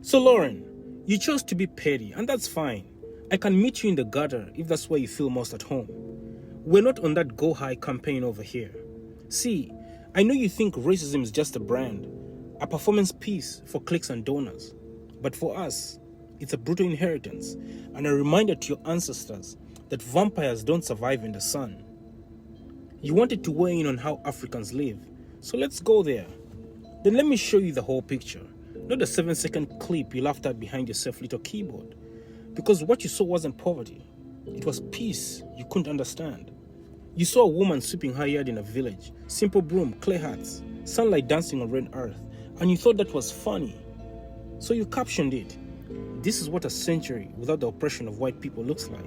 So Lauren, you chose to be petty, and that's fine. I can meet you in the gutter if that's where you feel most at home. We're not on that go high campaign over here. See, I know you think racism is just a brand, a performance piece for clicks and donors. But for us, it's a brutal inheritance and a reminder to your ancestors that vampires don't survive in the sun. You wanted to weigh in on how Africans live, so let's go there. Then let me show you the whole picture, not the 7-second clip you laughed at behind your little keyboard. Because what you saw wasn't poverty, it was peace you couldn't understand. You saw a woman sweeping her yard in a village, simple broom, clay hats, sunlight dancing on red earth, and you thought that was funny. So you captioned it, "This is what a century without the oppression of white people looks like."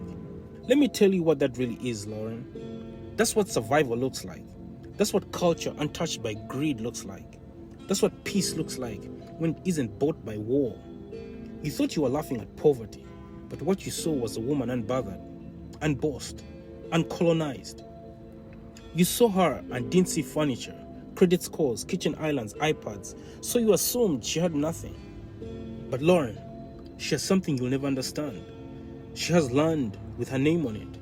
Let me tell you what that really is, Lauren. That's what survival looks like. That's what culture untouched by greed looks like. That's what peace looks like when it isn't bought by war. You thought you were laughing at poverty, but what you saw was a woman unbothered, unbossed, uncolonized. You saw her and didn't see furniture, credit scores, kitchen islands, iPads, so you assumed she had nothing. But Lauren, she has something you'll never understand. She has land with her name on it.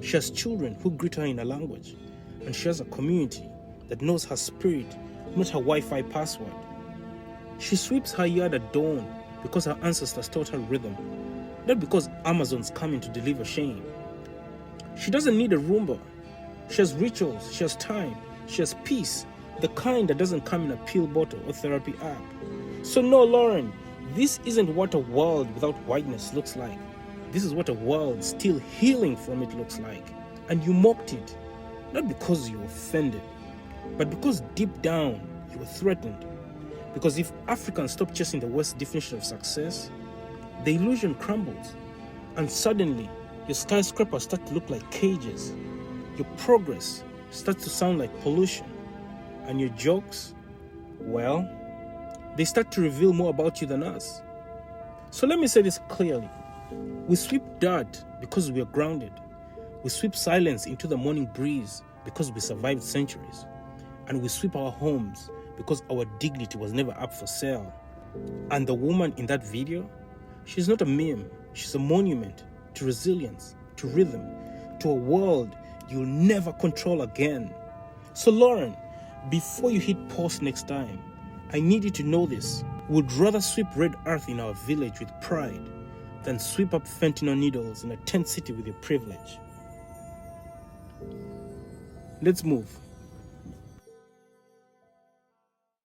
She has children who greet her in her language. And she has a community that knows her spirit, not her Wi-Fi password. She sweeps her yard at dawn because her ancestors taught her rhythm, not because Amazon's coming to deliver shame. She doesn't need a Roomba. She has rituals, she has time, she has peace, the kind that doesn't come in a pill bottle or therapy app. So no, Lauren, this isn't what a world without whiteness looks like. This is what a world still healing from it looks like. And you mocked it, not because you were offended, but because deep down you were threatened. Because if Africans stop chasing the West's definition of success, the illusion crumbles, and suddenly your skyscrapers start to look like cages. Your progress starts to sound like pollution, and your jokes, well, they start to reveal more about you than us. So let me say this clearly. We sweep dirt because we are grounded. We sweep silence into the morning breeze because we survived centuries. And we sweep our homes because our dignity was never up for sale. And the woman in that video, she's not a meme. She's a monument to resilience, to rhythm, to a world you'll never control again. So Lauren, before you hit post next time, I need you to know this. We'd rather sweep red earth in our village with pride than sweep up fentanyl needles in a tent city with your privilege. Let's move.